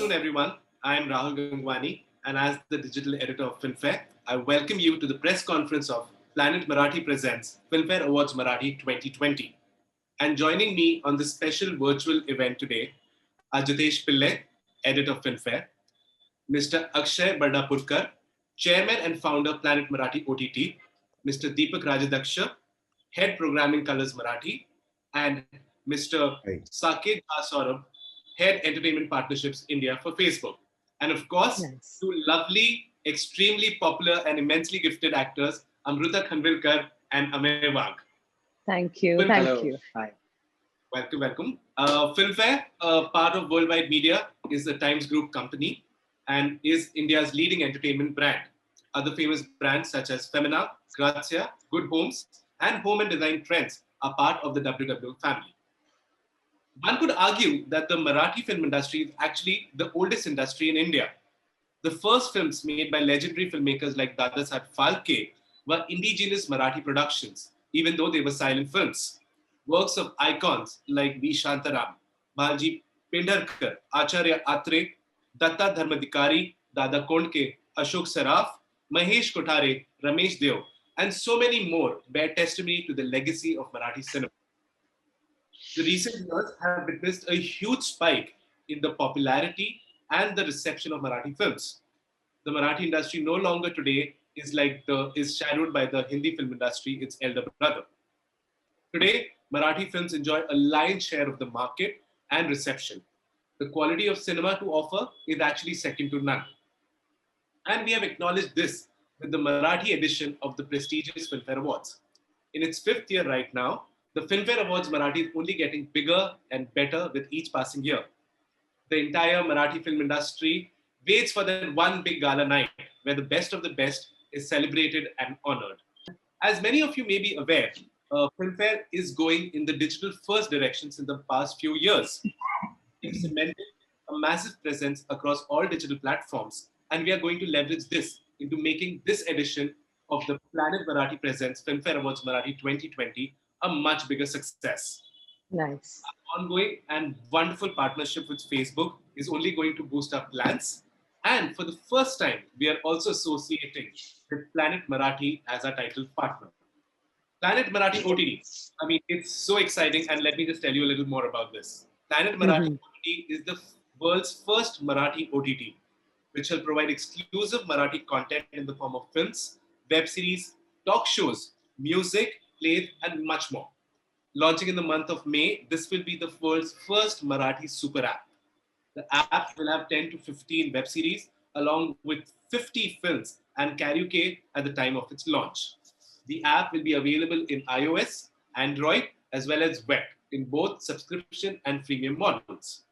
afternoon, everyone. I am Rahul Gangwani, and as the digital editor of Filmfare, I welcome you to the press conference of Planet Marathi Presents Filmfare Awards Marathi 2020. And joining me on this special virtual event today are Jitesh Pillai, editor of Filmfare, Mr. Akshay Bardapurkar, chairman and founder Planet Marathi OTT, Mr. Deepak Rajadaksha, head programming Colors Marathi, and Mr. Right. Saket Saurabh, head entertainment partnerships India for Facebook. And of course, Nice. two lovely, extremely popular and immensely gifted actors, Amruta Khanvilkar and Amey Wagh. Thank you. Well, Thank Hello. you. Hi. Welcome. Filmfare, part of Worldwide Media, is a Times Group company and is India's leading entertainment brand. Other famous brands such as Femina, Grazia, Good Homes, and Home and Design Trends are part of the WW family. One could argue that the Marathi film industry is actually the oldest industry in India. The first films made by legendary filmmakers like Dadasaheb Phalke were indigenous Marathi productions, even though they were silent films. Works of icons like V. Shantaram, Balaji Pendharkar, Acharya Atre, Datta Dharmadikari, Dada Kondke, Ashok Saraf, Mahesh Kothare, Ramesh Deo, and so many more bear testimony to the legacy of Marathi cinema. The recent years have witnessed a huge spike in the popularity and the reception of Marathi films. The Marathi industry no longer today is shadowed by the Hindi film industry, its elder brother. Today, Marathi films enjoy a lion's share of the market and reception. The quality of cinema to offer is actually second to none. And we have acknowledged this with the Marathi edition of the prestigious Filmfare Awards. In its fifth year right now, the Filmfare Awards Marathi is only getting bigger and better with each passing year. The entire Marathi film industry waits for that one big gala night where the best of the best is celebrated and honored. As many of you may be aware, Filmfare is going in the digital first direction in the past few years. We've cemented a massive presence across all digital platforms, and we are going to leverage this into making this edition of the Planet Marathi Presents Filmfare Awards Marathi 2020 a much bigger success. Nice. Ongoing and wonderful partnership with Facebook is only going to boost our plans. And for the first time, we are also associating with Planet Marathi as our title partner. Planet Marathi OTT. I mean, it's so exciting. And let me just tell you a little more about this. Planet Marathi OTT is the world's first Marathi OTT, which will provide exclusive Marathi content in the form of films, web series, talk shows, music, plays, and much more. Launching in the month of May, this will be the world's first Marathi super app. The app will have 10 to 15 web series along with 50 films and karaoke at the time of its launch. The app will be available in iOS, Android, as well as web in both subscription and freemium models.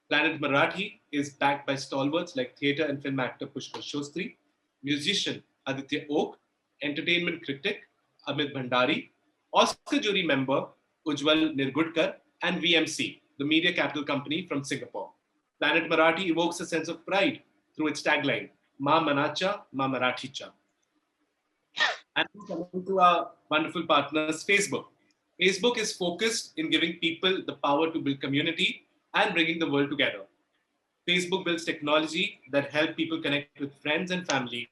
Planet Marathi is backed by stalwarts like theatre and film actor Pushkar Shostri, musician Aditya Oak, entertainment critic Amit Bhandari, Oscar jury member Ujjwal Nirgudkar, and VMC, the media capital company from Singapore. Planet Marathi evokes a sense of pride through its tagline, Ma Manacha, Ma Marathicha. And coming to our wonderful partners, Facebook. Facebook is focused in giving people the power to build community and bringing the world together. Facebook builds technology that help people connect with friends and family,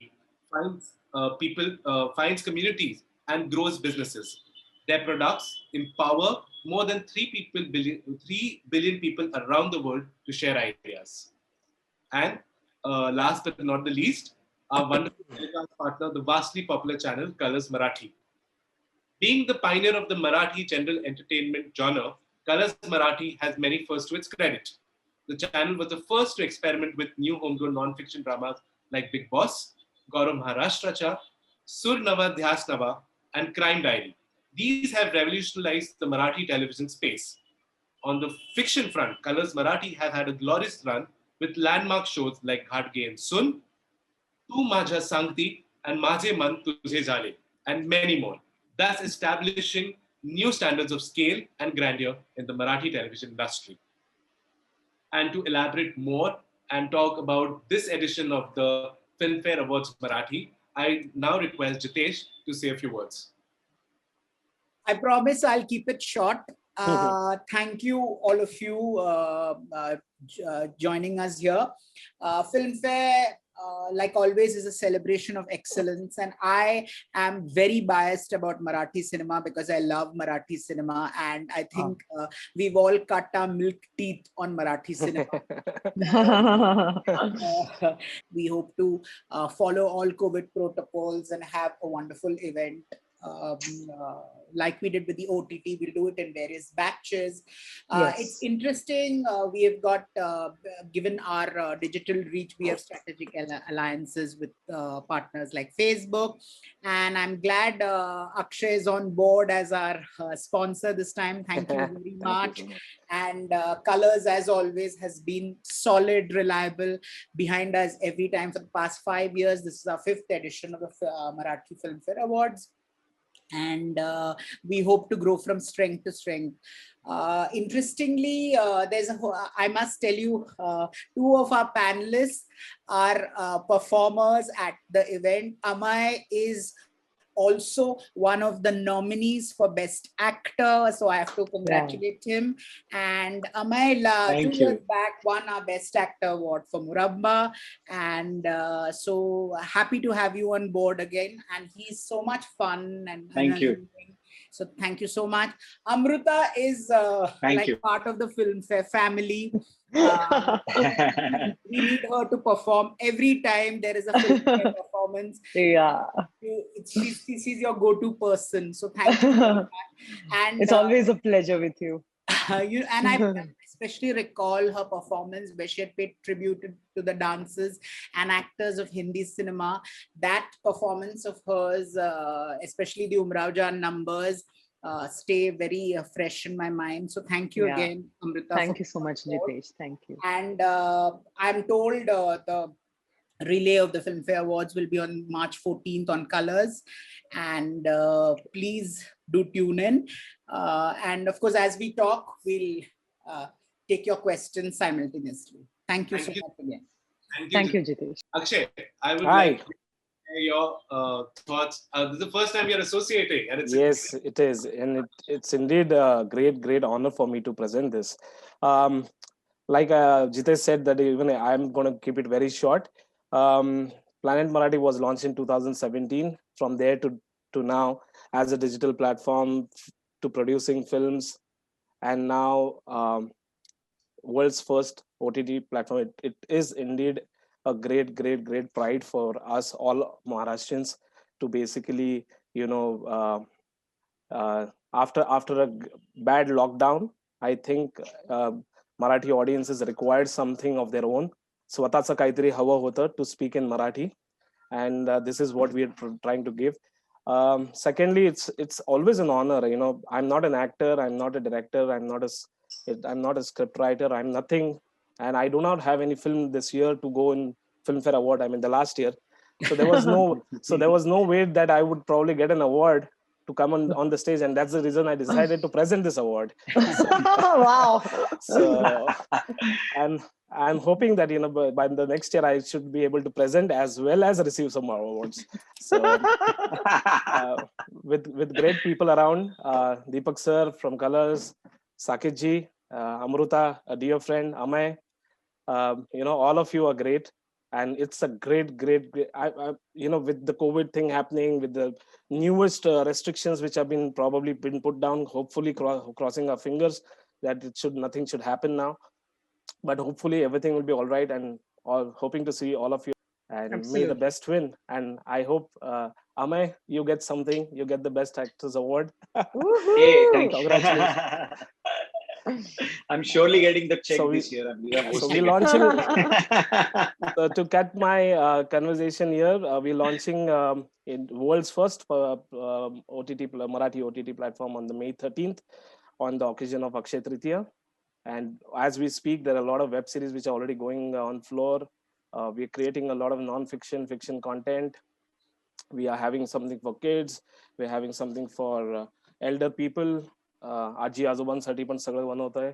finds communities, and grows businesses. Their products empower more than 3 billion people around the world to share ideas. And last but not the least, our wonderful telecast partner, the vastly popular channel Colors Marathi. Being the pioneer of the Marathi general entertainment genre, Colors Marathi has many firsts to its credit. The channel was the first to experiment with new homegrown non-fiction dramas like Big Boss, Gaurav Maharashtracha, Sur Nava Dhyas Nava, and Crime Diary. These have revolutionized the Marathi television space. On the fiction front, Colors Marathi have had a glorious run with landmark shows like Ghatge and Sun, Tu Majha Sangti, and माझे मन तुझे झाले, and many more, thus establishing new standards of scale and grandeur in the Marathi television industry. And to elaborate more and talk about this edition of the Filmfare Awards Marathi, I now request Jitesh to say a few words. I promise I'll keep it short. Thank you, all of you, joining us here. Filmfare, like always, is a celebration of excellence, and I am very biased about Marathi cinema because I love Marathi cinema, and I think we've all cut our milk teeth on Marathi cinema. We hope to follow all COVID protocols and have a wonderful event. Like we did with the OTT, we'll do it in various batches. Yes. It's interesting. We have got, given our digital reach, we have strategic alliances with partners like Facebook. And I'm glad Akshay is on board as our sponsor this time. Thank you very much. And Colors, as always, has been solid, reliable, behind us every time for the past 5 years. This is our 5th edition of the Marathi Filmfare Awards. And we hope to grow from strength to strength. Interestingly, I must tell you, 2 of our panelists are performers at the event. Amay is also one of the nominees for Best Actor, so I have to congratulate him. And Amay 2 years back won our Best Actor award for Murabba, and so happy to have you on board again. And he's so much fun and thank you. So thank you so much. Amruta is like part of the Filmfare family. We need her to perform every time there is a Filmfare performance. Yeah. She's your go-to person. So thank you very much. And it's always a pleasure with you. And I especially recall her performance where she had paid tribute to the dancers and actors of Hindi cinema. That performance of hers, especially the Umrao Jaan numbers, stay very fresh in my mind. So thank you again, Amrita. Thank you so much, Jitesh. Thank you. And I'm told the relay of the Filmfare Awards will be on March 14th on Colors. And please do tune in. And of course, as we talk, we'll take your questions simultaneously. Thank you so much again. Thank you, Jitesh. Akshay, I would like to hear your thoughts. This is the first time you're associating. And it's yes, it is. And it's indeed a great honor for me to present this. Like Jitesh said, that even I'm going to keep it very short. Planet Marathi was launched in 2017. From there to now, as a digital platform to producing films, and now world's first OTT platform. It is indeed a great pride for us all Maharashtrians to basically, after a bad lockdown, I think Marathi audiences required something of their own. Swatacha kaitari hava hota to speak in Marathi, and this is what we are trying to give. Secondly, it's always an honor. I'm not an actor, I'm not a director, I'm not a script writer, I'm nothing, and I do not have any film this year to go in Filmfare Award. I mean, the last year, so there was no way that I would probably get an award to come on the stage, and that's the reason I decided to present this award. Wow. So, and I'm hoping that by the next year I should be able to present as well as receive some more awards. So with great people around, Deepak sir from Colors, Sakit ji, Amruta, a dear friend, Amay, all of you are great. And it's a great with the COVID thing happening, with the newest restrictions which have been put down, hopefully crossing our fingers that nothing should happen now, but hopefully everything will be all right, and hoping to see all of you, and Absolutely. May the best win. And I hope Amay, you get something, you get the Best Actors Award. Hey, thank you. Congratulations. I'm surely getting the check this year. So we're launching, to cut my conversation here, we're launching in world's first Marathi OTT platform on the May 13th on the occasion of Akshay Tritiya. And as we speak, there are a lot of web series which are already going on floor. We're creating a lot of non-fiction, fiction content. We are having something for kids. We're having something for elder people. Aji Azobanसाठी पण सगळं बनवत आहे.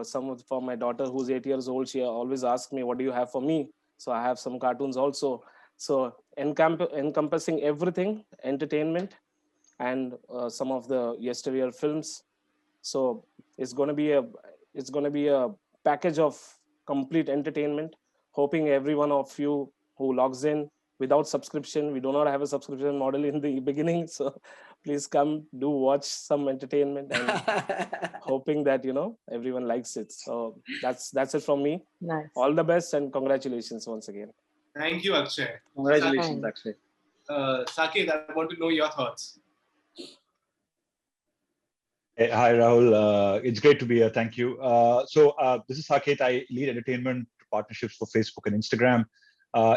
Some for my daughter who's 8 years old, she always asks me, what do you have for me? So I have some cartoons also. So encompassing everything, entertainment, and some of the yesteryear films. So it's going to be a package of complete entertainment. Hoping every one of you who logs in without subscription, we do not have a subscription model in the beginning, so please come, do watch some entertainment, and hoping that everyone likes it. So that's it from me. Nice. All the best and congratulations once again. Thank you, Akshay. Congratulations, Akshay. Saket, I want to know your thoughts. Hi, Rahul. It's great to be here. Thank you. This is Saket. I lead entertainment partnerships for Facebook and Instagram.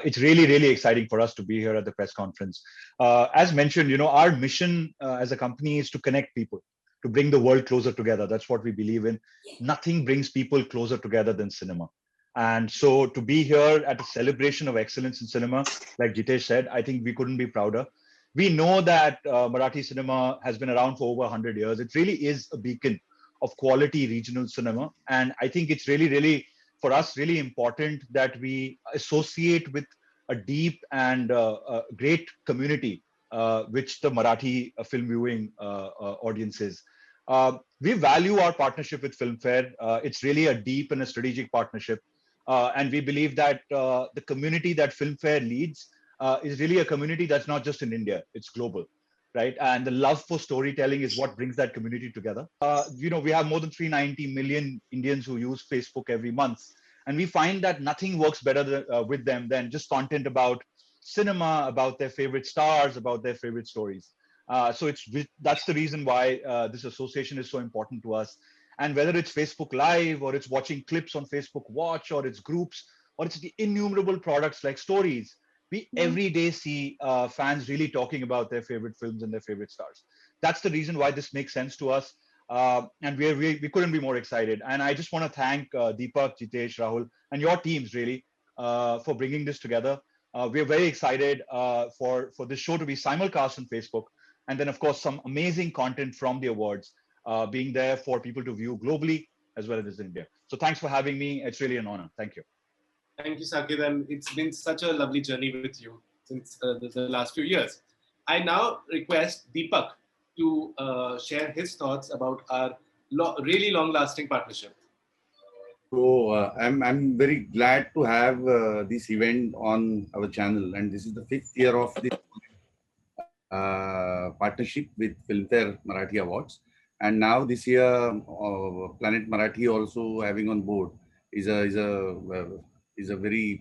It's really, really exciting for us to be here at the press conference. As mentioned, our mission as a company is to connect people, to bring the world closer together. That's what we believe in. Nothing brings people closer together than cinema. And so to be here at a celebration of excellence in cinema, like Jitesh said, I think we couldn't be prouder. We know that Marathi cinema has been around for over 100 years. It really is a beacon of quality regional cinema. And I think it's really, really, for us, really important that we associate with a deep and great community, which the Marathi film viewing audience is. We value our partnership with Filmfare. It's really a deep and a strategic partnership. And we believe that the community that Filmfare leads is really a community that's not just in India, it's global, right? And the love for storytelling is what brings that community together. We have more than 390 million Indians who use Facebook every month. And we find that nothing works better with them than just content about cinema, about their favorite stars, about their favorite stories. That's the reason why this association is so important to us. And whether it's Facebook Live or it's watching clips on Facebook Watch or it's groups or it's the innumerable products like stories, we every day see fans really talking about their favorite films and their favorite stars. That's the reason why this makes sense to us. And we couldn't be more excited. And I just want to thank Deepak, Jitesh, Rahul, and your teams really for bringing this together. We're very excited for this show to be simulcast on Facebook. And then, of course, some amazing content from the awards being there for people to view globally as well as in India. So thanks for having me. It's really an honor. Thank you. Thank you, Saket, and it's been such a lovely journey with you since the last few years. I now request Deepak to share his thoughts about our really long-lasting partnership. So I'm very glad to have this event on our channel, and this is the 5th year of this partnership with Filmfare Marathi Awards. And now this year, Planet Marathi also having on board is a very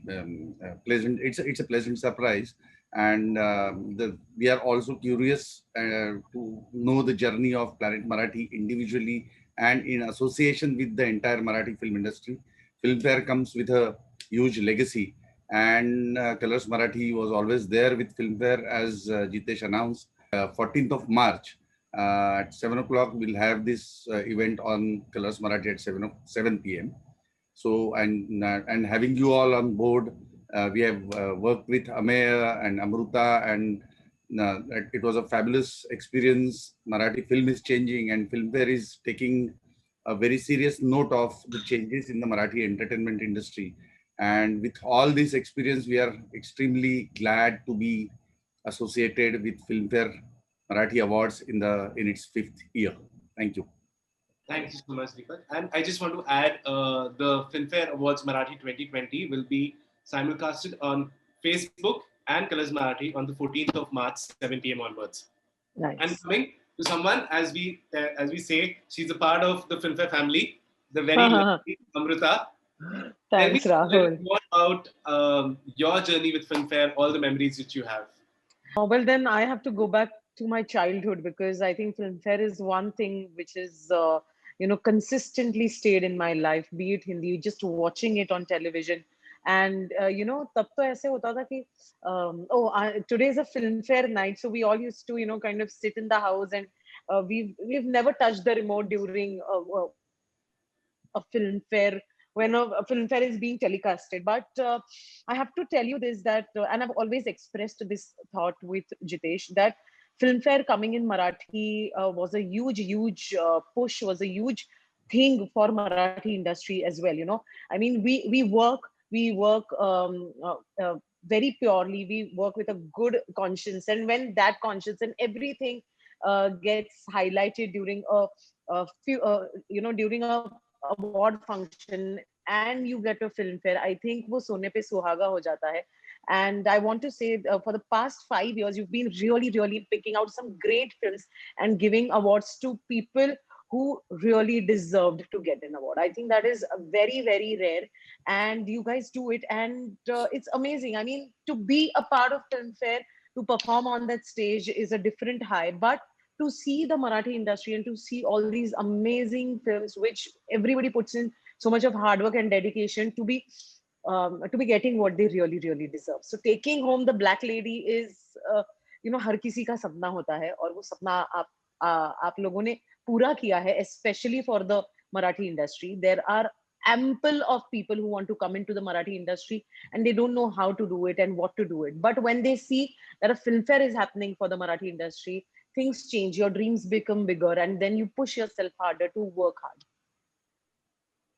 pleasant. It's a pleasant surprise, and we are also curious to know the journey of Planet Marathi individually and in association with the entire Marathi film industry. Filmfare comes with a huge legacy, and Colors Marathi was always there with Filmfare, as Jitesh announced. 14th of March at 7 o'clock, we'll have this event on Colors Marathi at 7 p.m. So, and having you all on board, we have worked with Ameya and Amruta, and it was a fabulous experience. Marathi film is changing, and Filmfare is taking a very serious note of the changes in the Marathi entertainment industry. And with all this experience, we are extremely glad to be associated with Filmfare Marathi Awards in its 5th year. Thank you. Thank you so much, Deepak. And I just want to add, the Filmfare Awards Marathi 2020 will be simulcasted on Facebook and Colors Marathi on the 14th of March, 7 p.m. onwards. Nice. And coming to someone, as we say, she's a part of the Filmfare family, the very lovely Amruta. Thanks, Tell me Rahul. more about your journey with Filmfare, all the memories that you have. Well, then I have to go back to my childhood, because I think Filmfare is one thing which is, consistently stayed in my life, be it Hindi, just watching it on television. And, tab to aise hota tha ki, today is a Filmfare night. So we all used to, kind of sit in the house, and we've never touched the remote during a Filmfare, when a Filmfare is being telecasted. But I have to tell you this, that, and I've always expressed this thought with Jitesh, that Filmfare coming in Marathi was a huge push, was a huge thing for Marathi industry as well. I mean, we work very purely, we work with a good conscience, and when that conscience and everything gets highlighted during a few, during a award function, and you get a film fare, I think वो सोने पे सुहागा हो जाता है. And I want to say, for the past 5 years, you've been really, really picking out some great films and giving awards to people who really deserved to get an award. I think that is very, very rare, and you guys do it, and it's amazing. I mean, to be a part of Filmfare, to perform on that stage is a different high, but to see the Marathi industry and to see all these amazing films, which everybody puts in so much of hard work and dedication to be getting what they really, really deserve. So taking home the Black Lady is, हर किसी का सपना होता है, और वो सपना आप लोगों ने पूरा किया है, especially for the Marathi industry. There are ample of people who want to come into the Marathi industry and they don't know how to do it and what to do it. But when they see that a film fair is happening for the Marathi industry, things change, your dreams become bigger, and then you push yourself harder to work hard.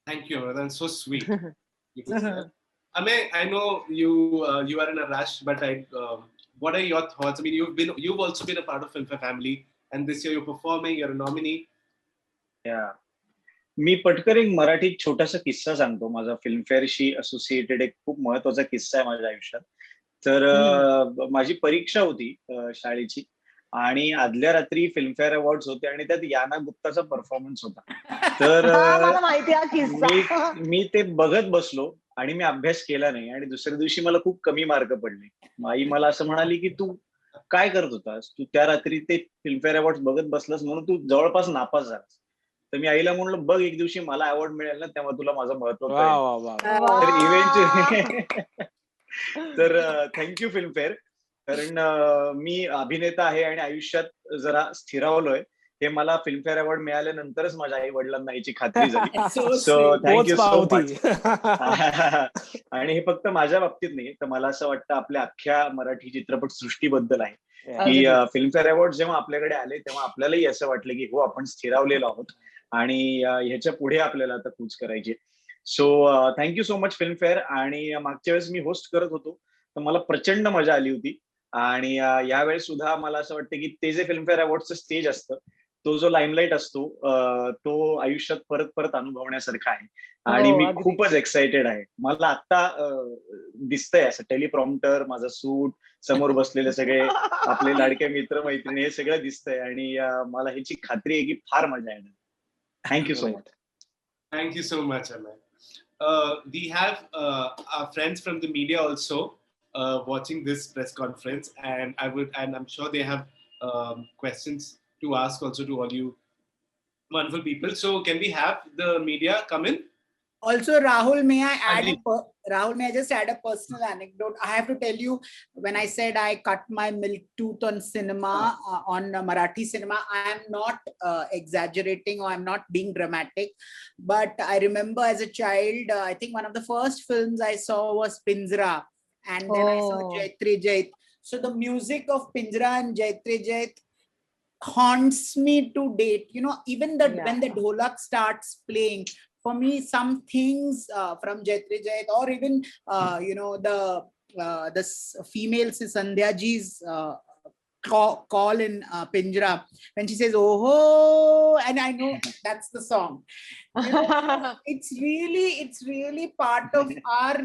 Thank you, that's so sweet. Amey, I know you are in a rush, but what are your thoughts? I mean, you've also been a part of Filmfare family, and this year you're performing, you're a nominee. Yeah. मी पटकन एक मराठीत छोटासा किस्सा सांगतो. माझा फिल्मफेअरशी associated एक खूप महत्वाचा किस्सा आहे माझ्या आयुष्यात. तर माझी परीक्षा होती शाळेची, आणि आदल्या रात्री फिल्मफेअर अवॉर्ड्स होते आणि त्यात याना गुप्ताचा परफॉर्मन्स होता. तर मी ते बघत बसलो आणि मी अभ्यास केला नाही, आणि दुसऱ्या दिवशी मला खूप कमी मार्क पडले. आई मला असं म्हणाली की तू काय करत होतास, तू त्या रात्री ते फिल्मफेअर अवॉर्ड बघत बसलास म्हणून तू जवळपास नापास झालास. तर मी आईला म्हणलं, बघ एक दिवशी मला अवॉर्ड मिळेल ना, तेव्हा तुला माझं महत्व कळेल. तर इव्हेंच्युअली तर थँक्यू फिल्मफेअर, कारण मी अभिनेता आहे आणि आयुष्यात जरा स्थिरावलोय हे मला फिल्मफेअर अवॉर्ड मिळाल्यानंतरच माझ्या आई वडिलांना याची खात्री झाली. So thank you so much. आणि हे फक्त माझ्या बाबतीत नाही, तर मला असं वाटतं आपल्या अख्ख्या मराठी चित्रपट सृष्टीबद्दल आहे की फिल्मफेअर अवॉर्ड जेव्हा आपल्याकडे आले तेव्हा आपल्यालाही असं वाटलं की हो, आपण स्थिरावलेलो आहोत आणि ह्याच्या पुढे आपल्याला आता कूच करायची. So thank you so much Filmfare. आणि मागच्या वेळेस मी होस्ट करत होतो तर मला प्रचंड मजा आली होती, आणि यावेळेस सुद्धा मला असं वाटतं की ते जे फिल्मफेअर अवॉर्डचं स्टेज असतं, तो जो लाईमलाईट असतो, तो आयुष्यात परत परत अनुभवण्यासारखा आहे, आणि मी खूपच एक्साइटेड आहे. मला आता दिसतंय असं टेलिप्रॉम्प्टर, माझा सूट, समोर बसलेले सगळे आपले लाडके मित्र मैत्रिणी, हे सगळं दिसतंय, आणि मला ह्याची खात्री आहे की फार मजा येणार. Thank you so much. Thank you so much, Amey. We have our friends from the media also watching this press conference, and I'm sure they have questions to ask also to all you wonderful people. So can we have the media come in? Also, Rahul, may I just add a personal anecdote? I have to tell you, when I said I cut my milk tooth on cinema, on Marathi cinema, I am not exaggerating, or I'm not being dramatic. But I remember as a child, I think one of the first films I saw was Pinjra, and then I saw Jaitri Jait. So the music of Pinjra and Jaitri Jait haunts me to date. Even when the dholak starts playing, for me, some things from Jaitri Jait, or even the female Sandhya Ji's call in Pinjra, when she says "Oh," and I know that's the song. It's really part of our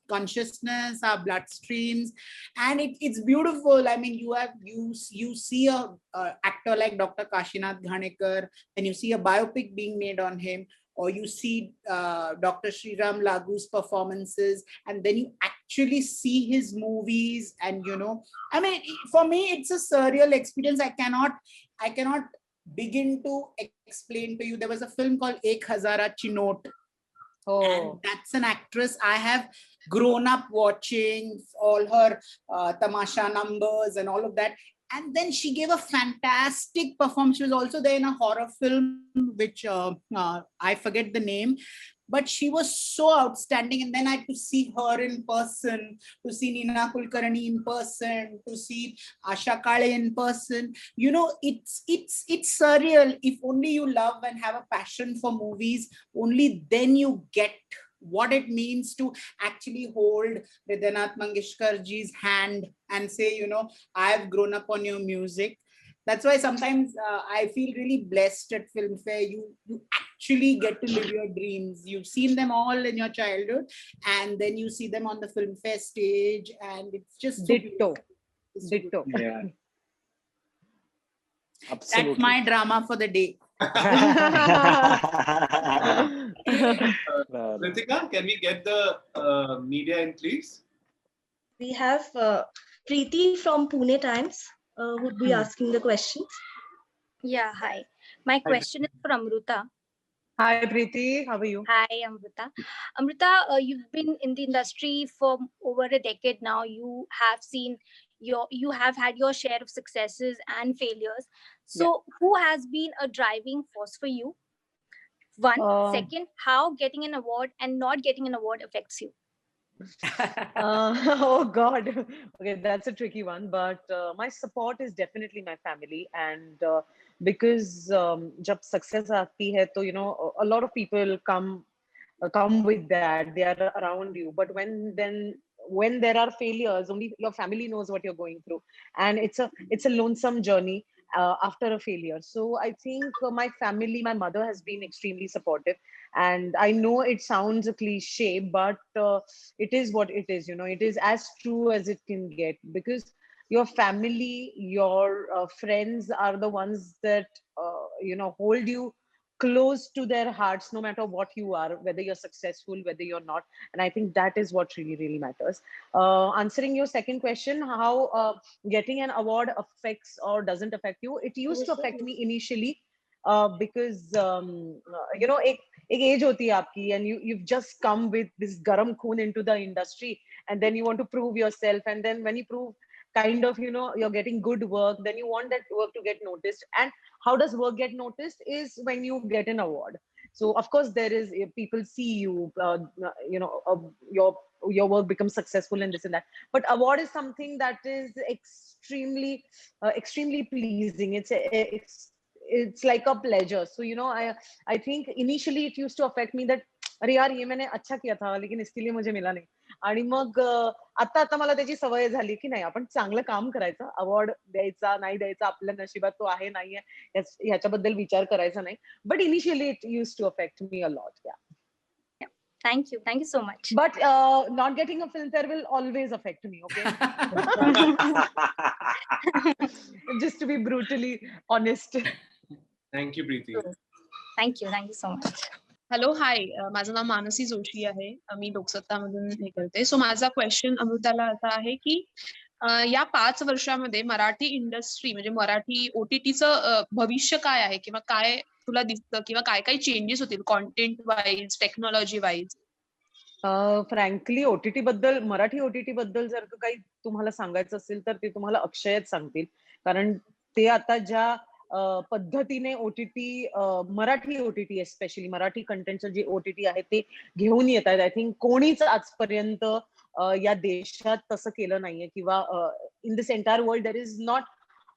consciousness, our bloodstreams, and it's beautiful. I mean, you see a actor like Dr. Kashinath Ghanekar, and you see a biopic being made on him, or you see Dr. Sriram Lagu's performances, and then you actually see his movies, and I mean, for me, it's a surreal experience. I cannot begin to explain to you. There was a film called Ek Hazara Chinot. And that's an actress I have grown up watching, all her tamasha numbers and all of that. And then she gave a fantastic performance. She was also there in a horror film, which I forget the name, but she was so outstanding. And then I had to see her in person, to see Neena Kulkarni in person, to see Asha Kale in person. It's surreal. If only you love and have a passion for movies, only then you get what it means to actually hold Hridaynath Mangeshkar ji's hand and say, I've grown up on your music. That's why sometimes I feel really blessed at Filmfare. You actually get to live your dreams. You've seen them all in your childhood, and then you see them on the Filmfare stage, and it's just so Ditto. it's so Ditto. Yeah. That's Absolutely. my drama for the day. Ritika, can we get the media in, please? We have Preeti from Pune Times would be asking the questions. Yeah, hi. My question is for Amruta. Hi, Preeti. How are you? Hi, Amruta. Amruta, you've been in the industry for over a decade now. You have had your share of successes and failures. So, who has been a driving force for you? One. Second, how getting an award and not getting an award affects you? Oh God. Okay, that's a tricky one. But my support is definitely my family, and because जब success आती है, तो a lot of people come with that. They are around you. But when there are failures, only your family knows what you're going through, and it's a lonesome journey after a failure. So I think my family, my mother has been extremely supportive, and I know it sounds a cliche, but it is what it is. It is as true as it can get, because your family, your friends are the ones that hold you close to their hearts, no matter what you are, whether you're successful, whether you're not. And I think that is what really, really matters. Answering your second question, how getting an award affects or doesn't affect you, it used to affect me initially, because एक age होती है आपकी, and you've just come with this garam khoon into the industry, and then you want to prove yourself, and then when you prove kind of you're getting good work, then you want that work to get noticed. And how does work get noticed is when you get an award. So of course there is, if people see you, your work becomes successful and this and that. But award is something that is extremely pleasing. It's like a pleasure. So I think initially it used to affect me that अरे यार ये मैंने अच्छा किया था लेकिन इसके लिए मुझे मिला नाही. आणि मग आता मला त्याची सवय झाली की नाही, आपण चांगलं काम करायचं, अवॉर्ड द्यायचा नाही द्यायचा आपल्या नशिबात तो आहे नाहीये ह्याच्याबद्दल विचार करायचा नाही. But initially it used to affect me a lot. Thank you so much. But not getting a Filmfare will always affect me, okay? Just to be brutally honest. Thank you, Preeti. Thank you so much. Hello, hi. माझं नाव मानसी जोशी आहे. मी लोकसत्तामधून हे करते. सो माझा question अमृताला असा आहे की या 5 वर्षामध्ये मराठी इंडस्ट्री म्हणजे मराठी OTTचं भविष्य काय आहे, किंवा काय तुला दिसतं, किंवा काय काय चेंजेस होतील content wise, technology wise? Frankly OTT बद्दल, मराठी OTT बद्दल जर काही तुम्हाला सांगायचं असेल तर ते तुम्हाला अक्षयच सांगतील. कारण ते आता ज्या पद्धतीने OTT, Marathi OTT especially Marathi कंटेंटचं जे OTT आहे ते घेऊन येत आहेत. आय थिंक कोणीच आजपर्यंत या देशात तसं केलं नाहीये, किंवा in this entire world there is not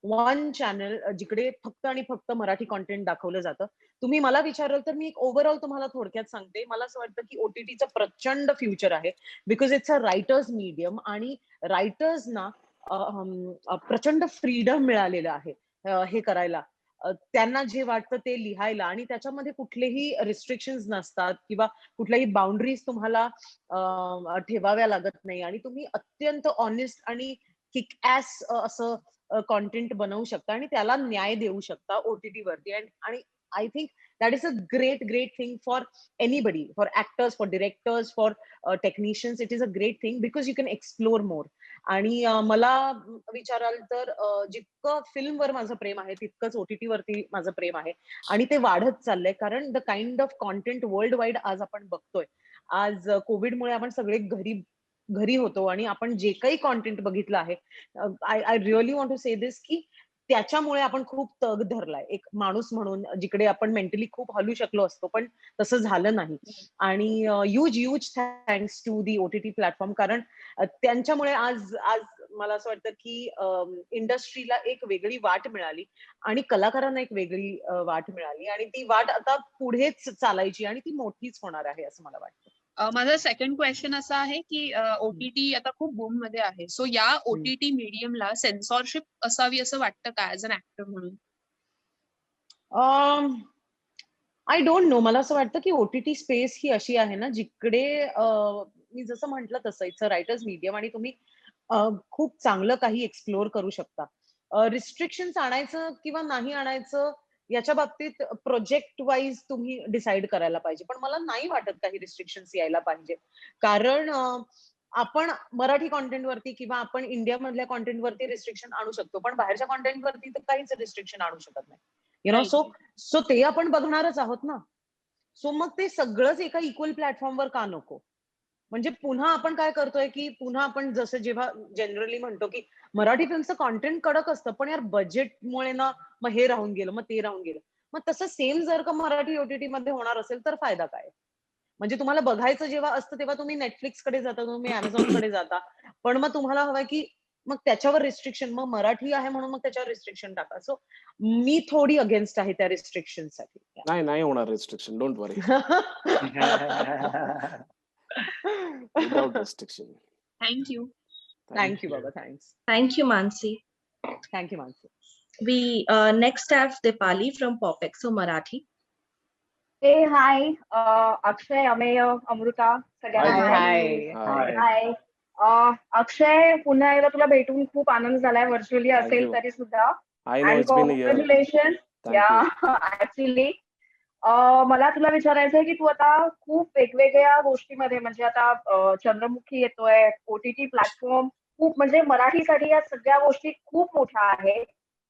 one channel जिकडे फक्त आणि फक्त मराठी कॉन्टेंट दाखवलं जातं. तुम्ही मला विचाराल तर मी एक ओव्हरऑल तुम्हाला थोडक्यात सांगते. मला असं वाटतं की OTTचं प्रचंड फ्युचर आहे, because it's a writers medium, आणि रायटर्सना प्रचंड फ्रीडम मिळालेलं आहे हे करायला. त्यांना जे वाटतं ते लिहायला, आणि त्याच्यामध्ये कुठलेही रिस्ट्रिक्शन्स नसतात किंवा कुठल्याही बाउंड्रीज तुम्हाला ठेवाव्या लागत नाही, आणि तुम्ही अत्यंत ऑनेस्ट आणि किक ॲस असं कॉन्टेंट बनवू शकता आणि त्याला न्याय देऊ शकता OTT वरती. आणि I think that is a great thing for anybody, for actors, for directors, for technicians. It is a great thing because you can explore more. आणि मला विचाराल तर जितकं फिल्मवर माझं प्रेम आहे तितकंच OTT वरती माझं प्रेम आहे, आणि ते वाढत चाललंय. कारण the kind of content world wide आज आपण बघतोय. आज कोविडमुळे आपण सगळे घरी होतो, आणि आपण जे काही कॉन्टेंट बघितलं आहे, आय रिअली वॉन्ट टू से दिस की त्याच्यामुळे आपण खूप तग धरलाय एक माणूस म्हणून, जिकडे आपण मेंटली खूप हलू शकलो असतो पण तसं झालं नाही. आणि huge thanks to the OTT platform, कारण त्यांच्यामुळे आज मला असं वाटतं की इंडस्ट्रीला एक वेगळी वाट मिळाली आणि कलाकारांना एक वेगळी वाट मिळाली, आणि ती वाट आता पुढेच चालायची आणि ती मोठीच होणार आहे असं मला वाटतं. माझा सेकंड क्वेश्चन असा आहे की OTT आता खूप बूम मध्ये आहे. सो या OTT मीडियमला सेन्सॉरशिप असावी असं वाटतं का ऍज अन ऍक्टर म्हणून? I don't know. मला असं वाटतं की OTT स्पेस ही अशी आहे ना जिकडे मी जसं म्हटलं तसं इट्स अ रायटर्स मीडियम आणि तुम्ही खूप चांगलं काही एक्सप्लोर करू शकता. रिस्ट्रिक्शन्स आणायचं किंवा नाही आणायचं याच्या बाबतीत प्रोजेक्ट वाईज तुम्ही डिसाईड करायला पाहिजे. पण मला नाही वाटत काही रिस्ट्रिक्शन्स यायला पाहिजे. कारण आपण मराठी कॉन्टेंट वरती किंवा आपण इंडिया मधल्या कॉन्टेंट वरती रिस्ट्रिक्शन आणू शकतो, पण बाहेरच्या कॉन्टेंट वरती तर काहीच रिस्ट्रिक्शन आणू शकत नाही. यु नो, सो ते आपण बघणारच आहोत ना. सो मग ते सगळंच एका इक्वल प्लॅटफॉर्मवर का नको? म्हणजे पुन्हा आपण काय करतोय की पुन्हा आपण जसं जेव्हा जनरली म्हणतो की मराठी फिल्मचं कॉन्टेंट कडक असतं, पण यार बजेटमुळे ना मग हे राहून गेलं, मग ते राहून गेलं. मग तसं सेम जर का मराठी OTT मध्ये होणार असेल तर फायदा काय? म्हणजे तुम्हाला बघायचं जेव्हा असतं तेव्हा तुम्ही नेटफ्लिक्स कडे जाता, तुम्ही Amazon कडे जाता, पण मग तुम्हाला हवंय की मग त्याच्यावर रिस्ट्रिक्शन, मग मराठी आहे म्हणून मग त्याच्यावर रिस्ट्रिक्शन टाका. सो मी थोडी अगेन्स्ट आहे त्या रिस्ट्रिक्शन साठी. नाही होणार restriction, don't worry. Without restriction. Thank you. Thank you, Baba. Thanks. Thank you, Mansi. Thank you, Mansi. We next have Dipali from Popexo Marathi. Hey, hi. Akshay, Ameya, Amruta, सगळ्यांना Hi. Hi. Akshay, पुन्हा एकदा तुला भेटून खूप आनंद झालाय, virtually असेल तरी सुद्धा. I know it's been a year. Congratulations. Actually. मला तुला विचारायचं आहे की तू आता खूप वेगवेगळ्या गोष्टीमध्ये म्हणजे आता चंद्रमुखी येतोय, OTT प्लॅटफॉर्म खूप म्हणजे मराठीसाठी या सगळ्या गोष्टी खूप मोठ्या आहेत.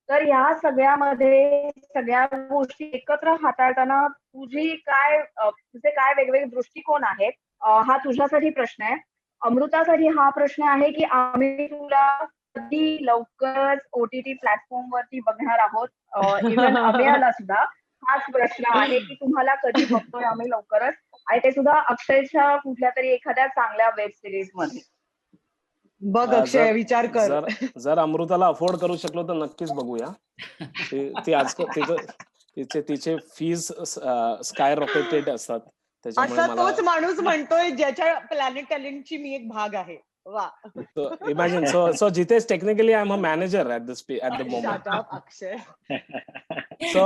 तर ह्या सगळ्यामध्ये सगळ्या गोष्टी एकत्र हाताळताना तुझे काय वेगवेगळे दृष्टिकोन आहेत, हा तुझ्यासाठी प्रश्न आहे. अमृतासाठी हा प्रश्न आहे की आम्ही तुला कधी लवकरच OTT प्लॅटफॉर्म वरती बघणार आहोत. इव्हन अमेयाला सुद्धा हाच प्रश्न आहे की तुम्हाला कधी बघतोय आम्ही लवकरच, आणि ते सुद्धा अक्षयच्या कुठल्या तरी एखाद्या चांगल्या वेब सिरीज मध्ये. बघ अक्षय, विचार कर. जर अमृताला अफोर्ड करू शकलो तर नक्कीच बघूया. ती आजकाल तिचे फीज स्काय रॉकेटेड असतात. असा तोच माणूस म्हणतोय ज्याच्या प्लॅनेट टॅलेंटची मी एक भाग आहे. वा. Imagine, so Jitesh, technically I'm a manager at the moment. Shut up, Akshay. So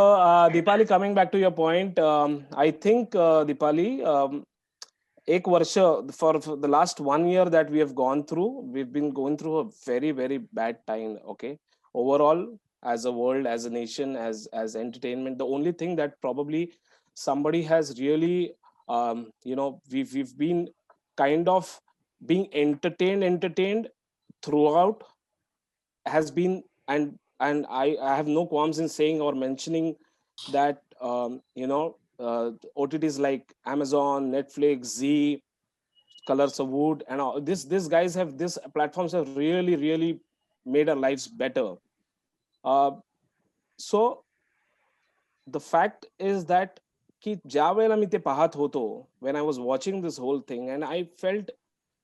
Deepali, coming back to your point, I think Deepali, ek varsha for the last 1 year that we have gone through, we've been going through a very, very bad time. Okay, overall, as a world, as a nation, as entertainment, the only thing that probably somebody has really, we've been kind of being entertained throughout has been, and I have no qualms in saying or mentioning that OTTs like Amazon, Netflix, Z, Colors of Wood, and all these guys have, these platforms have really made our lives better. So the fact is that ki ज्या वेळेला मी ते पाहत होतो, when I was watching this whole thing, and I felt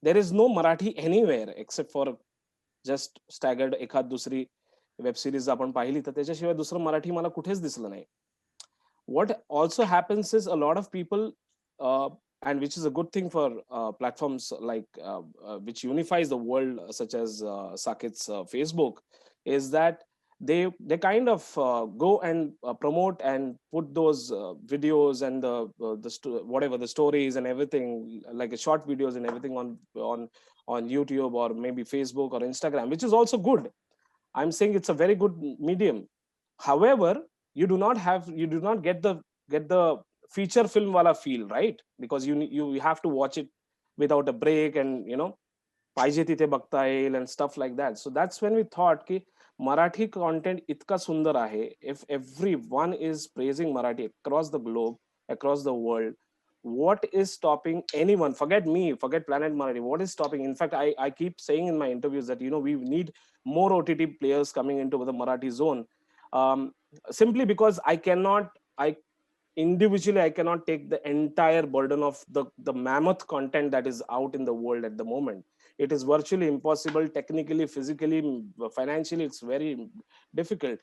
there is no Marathi anywhere except for just staggered एखाद दुसरी web series आपण पाहिली तर त्याच्याशिवाय दुसरं मराठी मला कुठेच दिसलं नाही. What also happens is a lot of people, and which is a good thing for platforms like which unifies the world, such as Sakit's Facebook, is that they kind of go and promote and put those videos and whatever the stories and everything, like short videos and everything on YouTube or maybe Facebook or Instagram, which is also good. I'm saying it's a very good medium. However, you do not get the feature film wala feel, right? Because you have to watch it without a break, and पाहिजे तिथे बघता येईल and stuff like that. So that's when we thought ki Marathi content itka sundar ahe. If everyone is praising Marathi across the globe, across the world, what is stopping anyone? Forget me, forget Planet Marathi. What is stopping? In fact, I keep saying in my interviews that we need more OTT players coming into the Marathi zone. Simply because I cannot take the entire burden of the mammoth content that is out in the world at the moment. It is virtually impossible, technically, physically, financially, it's very difficult.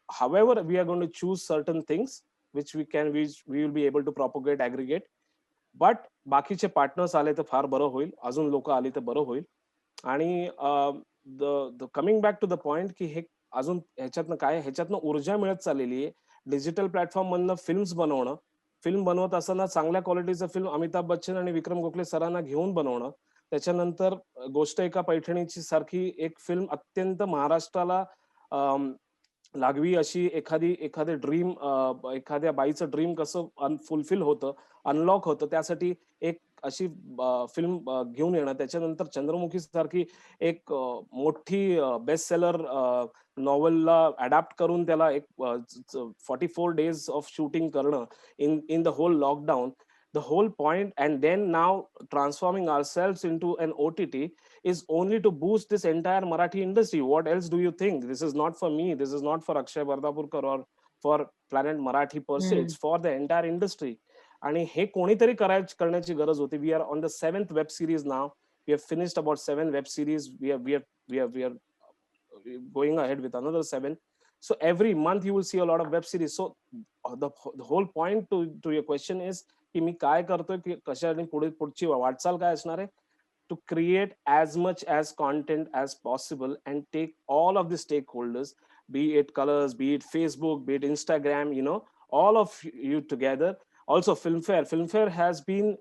However, we are going to choose certain things which we will be able to propagate, aggregate. But बाकीचे partners आले तर फार बरं होईल, अजून लोक आली तर बरं होईल. आणि coming back to the point की हे अजून ह्याच्यातनं ऊर्जा मिळत चाललेली आहे. डिजिटल प्लॅटफॉर्म मधनं फिल्म बनवत असताना चांगल्या क्वालिटीचं फिल्म अमिताभ बच्चन आणि विक्रम गोखले सरांना घेऊन बनवणं. त्याच्यानंतर गोष्ट एका पैठणीची सारखी एक फिल्म अत्यंत महाराष्ट्राला लागवी अशी एखादी ड्रीम, एखाद्या बाईचं ड्रीम कसं फुलफिल होतं, अनलॉक होतं, त्यासाठी एक अशी फिल्म घेऊन येणं. त्याच्यानंतर चंद्रमुखी सारखी एक मोठी बेस्ट सेलर नॉव्हेलला अडॅप्ट करून त्याला एक 44 days ऑफ शूटिंग करणं in the whole lockdown. The whole point, and then now transforming ourselves into an OTT is only to boost this entire Marathi industry. What else do you think? This is not for me. This is not for Akshay Bardapurkar or for Planet Marathi per se. It's for the entire industry. आणि हे कोणीतरी करण्याची गरज होती. We are on the 7th web series now. We have finished about 7 web series. We are going ahead with another 7. So every month you will see a lot of web series. So the whole point to your question is की मी काय करतोय, की कशाने पुढची वाटचाल काय असणार आहे, to create as much as content as possible and take all of the stakeholders, be it Colors, be it Facebook, be it Instagram, all of you together. Also Filmfare has been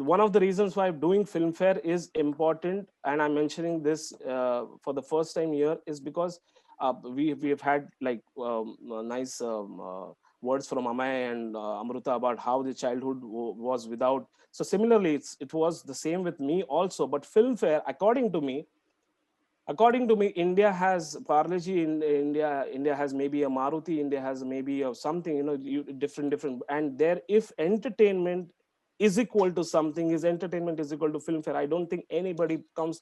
one of the reasons why doing Filmfare is important, and I'm mentioning this for the first time here is because we have had like nice words from Amay and Amruta about how the childhood was without. So similarly, it was the same with me also. But Filmfare, according to me, India has Parle-ji. India has maybe a Maruti. India has maybe something, different. And there, if entertainment is equal to something, is entertainment is equal to Filmfare, I don't think anybody comes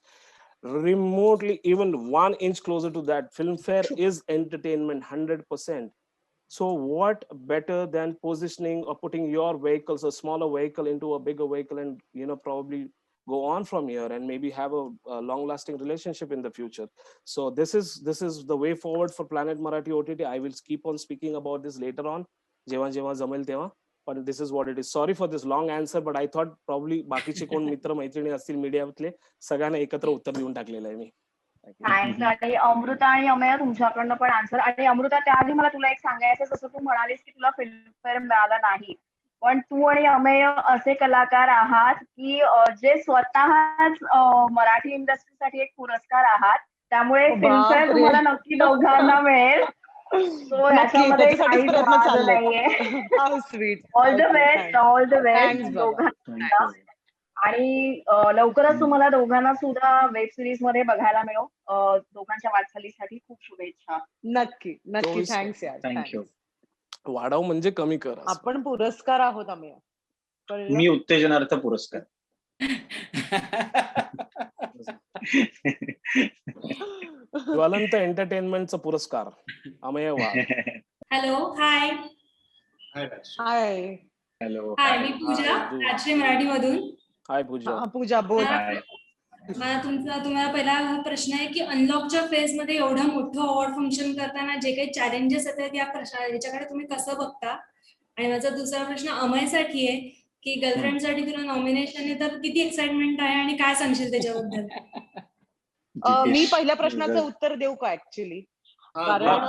remotely even 1 inch closer to that. Filmfare is entertainment 100%. So what better than positioning or putting your vehicles, a smaller vehicle, into a bigger vehicle, and probably go on from here and maybe have a long-lasting relationship in the future. So this is the way forward for Planet Marathi OTT. I will keep on speaking about this later on. जेव्हा जमेल तेव्हा. But this is what it is. Sorry for this long answer, but I thought probably बाकीचे कोण मित्र मैत्रिणी असतील मीडियातले सगळ्यांना एकत्र उत्तर देऊन टाकलेलं आहे मी. थँक्स. आणि अमृता आणि अमेय तुमच्याकडनं पण आन्सर. आणि अमृता, त्याआधी मला तुला एक सांगायचं, जसं तू म्हणालीस की तुला फिल्मफेअर मिळाला नाही, पण तू आणि अमेय असे कलाकार आहात की जे स्वतःच मराठी इंडस्ट्रीसाठी एक पुरस्कार आहात. त्यामुळे फिल्मफेअर तुम्हाला नक्की दोघांना मिळेल. सो ह्याच्यामध्ये काहीच वाद नाहीये. ऑल द बेस्ट दोघांना. आणि लवकरच तुम्हाला दोघांना सुद्धा वेब सिरीज मध्ये बघायला मिळो. दोघांच्या वाटचालीसाठी खूप शुभेच्छा. नक्की थँक्स यार. थँक्यू. वाढव म्हणजे कमी कर. आपण पुरस्कार आहोत आम्ही. मी उत्तेजनार्थ पुरस्कार. ज्वलंत एंटरटेनमेंटचा पुरस्कार अमेय वाघ. हॅलो. हाय. हॅलो. हाय, मी पूजा राजश्री मराठी मधून. हाय पूजा बोल. मला तुम्हाला पहिला हा प्रश्न आहे की अनलॉकच्या फेज मध्ये एवढं मोठं अवॉर्ड फंक्शन करताना जे काही चॅलेंजेस येतात याच्याकडे तुम्ही कसं बघता. आणि माझा दुसरा प्रश्न अमयसाठी आहे की गर्लफ्रेंडसाठी तुला नॉमिनेशन आहे तर किती एक्साइटमेंट आहे आणि काय सांगशील त्याच्याबद्दल. मी पहिल्या प्रश्नाचं उत्तर देऊ का ऍक्च्युली. कारण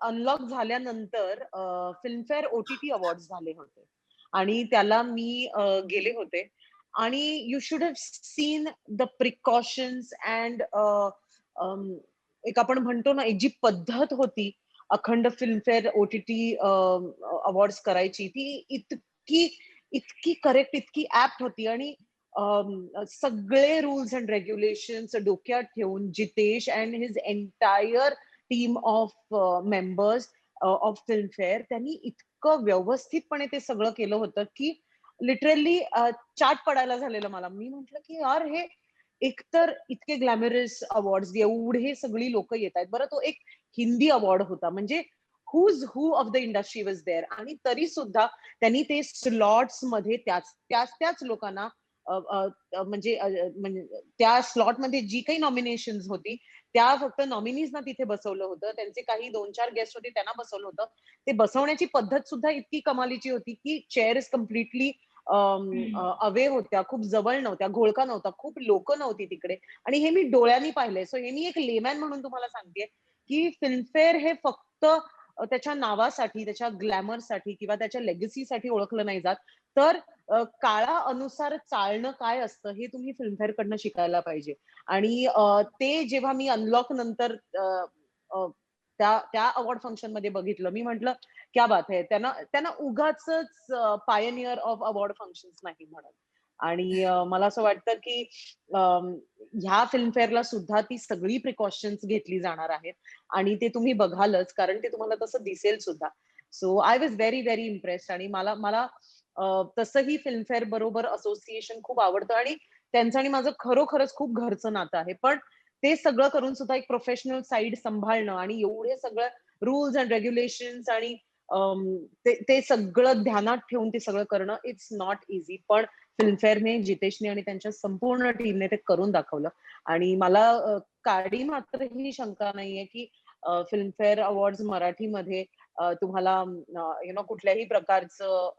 अनलॉक झाल्यानंतर फिल्मफेअर OTT अवॉर्ड झाले होते आणि त्याला मी गेले होते. आणि you should have seen the precautions and एक आपण म्हणतो ना, एक जी पद्धत होती अखंड फिल्मफेअर OTT अवॉर्ड्स करायची, ती इतकी करेक्ट, इतकी ऍप्ट होती. आणि सगळे रूल्स अँड रेग्युलेशन्स डोक्यात ठेवून Jitesh and his entire team of members of Filmfare, त्यांनी इतकं व्यवस्थितपणे ते सगळं केलं होतं की लिटरली चाट पडायला झालेलं मला. मी म्हंटल की यार, हे एकतर इतके ग्लॅमरस अवॉर्ड्स, एवढे सगळी लोक येत आहेत. बरं, तो एक हिंदी अवॉर्ड होता, म्हणजे who's who of the industry was there. आणि तरी सुद्धा त्यांनी ते स्लॉट्स मध्ये त्याच लोकांना म्हणजे त्या स्लॉट मध्ये जी काही नॉमिनेशन होती त्या फक्त नॉमिनीजना तिथे बसवलं होतं. त्यांचे काही 2-4 गेस्ट होते त्यांना बसवलं होतं. ते बसवण्याची पद्धत सुद्धा इतकी कमालीची होती की चेअर्स कम्प्लिटली अवे होत्या, खूप जवळ नव्हत्या, घोळका नव्हता, खूप लोक नव्हती तिकडे. आणि हे मी डोळ्यांनी पाहिलंय. सो हे मी एक लेमॅन म्हणून तुम्हाला सांगते की फिल्मफेअर हे फक्त त्याच्या नावासाठी, त्याच्या ग्लॅमरसाठी किंवा त्याच्या लेगसीसाठी ओळखलं नाही जात, तर काळानुसार चालणं काय असतं हे तुम्ही फिल्मफेअर कडनं शिकायला पाहिजे. आणि ते जेव्हा मी अनलॉक नंतर त्या अवॉर्ड फंक्शन मध्ये बघितलं, मी म्हंटल क्या बात आहे. त्यांना उगाच पायनियर ऑफ अवॉर्ड फंक्शन्स नाही म्हणत. आणि मला असं वाटतं की ह्या फिल्मफेअरला सुद्धा ती सगळी प्रिकॉशन्स घेतली जाणार आहेत आणि ते तुम्ही बघालच, कारण ते तुम्हाला तसं दिसेल सुद्धा. So I was very very impressed. आणि मला तसंही फिल्मफेअर बरोबर असोसिएशन खूप आवडतं आणि त्यांचं आणि माझं खरोखरच खूप घरचं नातं आहे. पण ते सगळं करून सुद्धा एक प्रोफेशनल साईड सांभाळणं आणि एवढे सगळं रूल्स अँड रेग्युलेशन्स आणि ते सगळं ध्यानात ठेवून ते सगळं करणं इट्स नॉट इझी. पण फिल्मफेअरने, जितेशने आणि त्यांच्या संपूर्ण टीमने ते करून दाखवलं. आणि मला काडी मात्र ही शंका नाहीये की फिल्मफेअर अवॉर्ड मराठीमध्ये तुम्हाला कुठल्याही प्रकारचं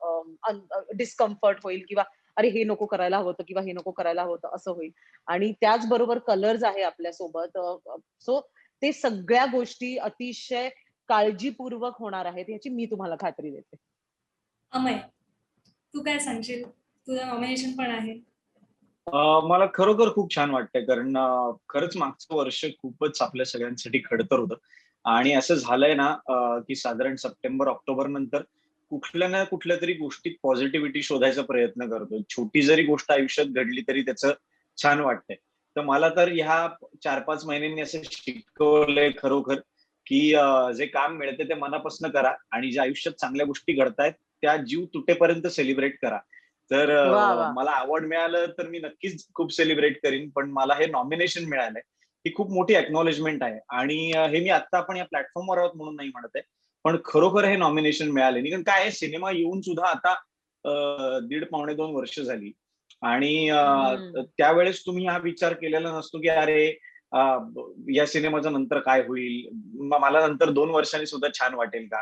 डिस्कम्फर्ट होईल किंवा अरे हे नको करायला हवं होतं किंवा हे नको करायला हवं होतं असं होईल. आणि त्याचबरोबर कलर्स आहे आपल्यासोबत. सो ते सगळ्या गोष्टी अतिशय काळजीपूर्वक होणार आहेत याची मी तुम्हाला खात्री देते. अमय, तू काय सांगशील? तुझं नॉमिनेशन पण आहे. मला खरोखर खूप छान वाटतंय, कारण खरंच मागचं वर्ष खूपच आपल्या सगळ्यांसाठी खडतर होतं. आणि असं झालंय ना की साधारण सप्टेंबर ऑक्टोबर नंतर कुठल्या ना कुठल्या तरी गोष्टीत पॉझिटिव्हिटी शोधायचा प्रयत्न करतो. छोटी जरी गोष्ट आयुष्यात घडली तरी त्याचं छान वाटतंय. तर मला तर ह्या 4-5 महिन्यांनी असं शिकवलंय खरोखर की जे काम मिळते ते मनापासून करा आणि ज्या आयुष्यात चांगल्या गोष्टी घडतायत त्या जीव तुटेपर्यंत सेलिब्रेट करा. तर मला अवॉर्ड मिळालं तर मी नक्कीच खूप सेलिब्रेट करीन, पण मला हे नॉमिनेशन मिळालंय ही खूप मोठी एक्नॉलेजमेंट आहे. आणि हे मी आता आपण या प्लॅटफॉर्मवर आहोत म्हणून नाही म्हणत आहे, पण खरोखर हे नॉमिनेशन मिळाले. कारण काय आहे, सिनेमा येऊन सुद्धा आता 1.5-2 वर्ष झाली आणि त्यावेळेस तुम्ही हा विचार केलेला नसतो की अरे या सिनेमाचं नंतर काय होईल, मला नंतर 2 वर्षांनी सुद्धा छान वाटेल का.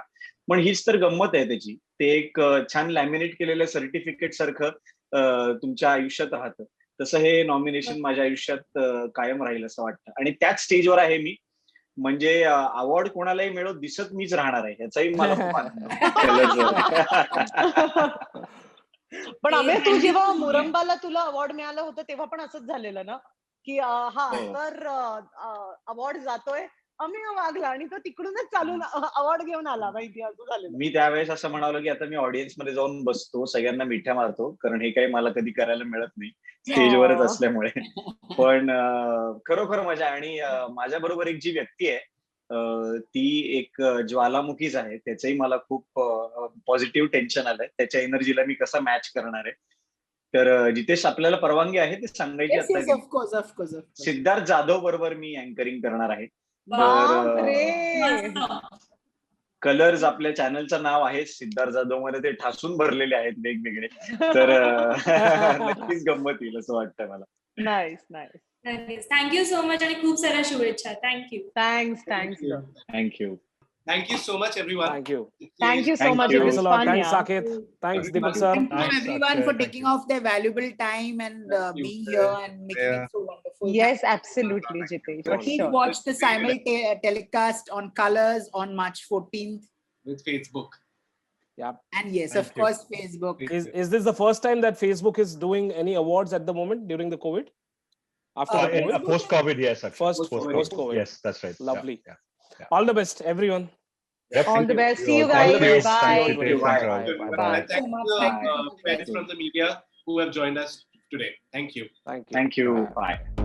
पण हीच तर गंमत आहे त्याची. ते एक छान लॅमिनेट केलेलं सर्टिफिकेट सारखं तुमच्या आयुष्यात राहतं. तसं हे नॉमिनेशन माझ्या आयुष्यात कायम राहील असं वाटतं. आणि त्याच स्टेजवर आहे मी, म्हणजे अवॉर्ड कोणालाही मिळो दिसत मीच राहणार आहे याचाही मला खूप आनंद. पण अबे तू जेव्हा मुरंबाला तुला अवॉर्ड मिळालं होतं तेव्हा पण असंच झालेलं ना की हा तर अवॉर्ड जातोय अमेय वाघला आणि तो तिकडूनच चालून अवॉर्ड घेऊन आला माहिती असं झालेलं. मी त्यावेळेस असं म्हणालो की आता मी ऑडियन्स मध्ये जाऊन बसतो, सगळ्यांना मिठ्या मारतो, कारण हे काही मला कधी करायला मिळत नाही स्टेजवरच असल्यामुळे. पण खरोखर मजा. आणि माझ्या बरोबर एक जी व्यक्ती आहे ती एक ज्वालामुखीच आहे. त्याचंही मला खूप पॉझिटिव्ह टेन्शन आलंय, त्याच्या एनर्जीला मी कसं मॅच करणार आहे. तर जितेश आपल्याला परवानगी आहे ते सांगायची आता ऑफकोर्स. सिद्धार्थ जाधव बरोबर मी अँकरिंग करणार आहे. कलर्स आपल्या चॅनलचं नाव आहे, सिद्धार्थ जाधव मध्ये ते ठासून भरलेले आहेत वेगवेगळे. तर नक्कीच गंमत येईल असं वाटतं मला. नाईस. थँक्यू सो मच आणि खूप साऱ्या शुभेच्छा. Thank you. Thank you. Thank you so much, everyone. Thank you so much. It was fun. Thanks, Saket. Thanks, Deepak sir. Thank you everyone for taking off their valuable time and being here and making it so wonderful. Yes, absolutely, Jitesh. Please watch the telecast on Colors on March 14th with Facebook. Yeah. And yes, of course, Facebook. Is this the first time that Facebook is doing any awards at the moment during the COVID? After the COVID? Post-COVID, yes. Actually. Post-COVID. Yes, that's right. Lovely. Yeah. All the best, everyone. All the best. See you guys. Bye. Thank you friends from the media who have joined us today. Thank you. Thank you. Bye.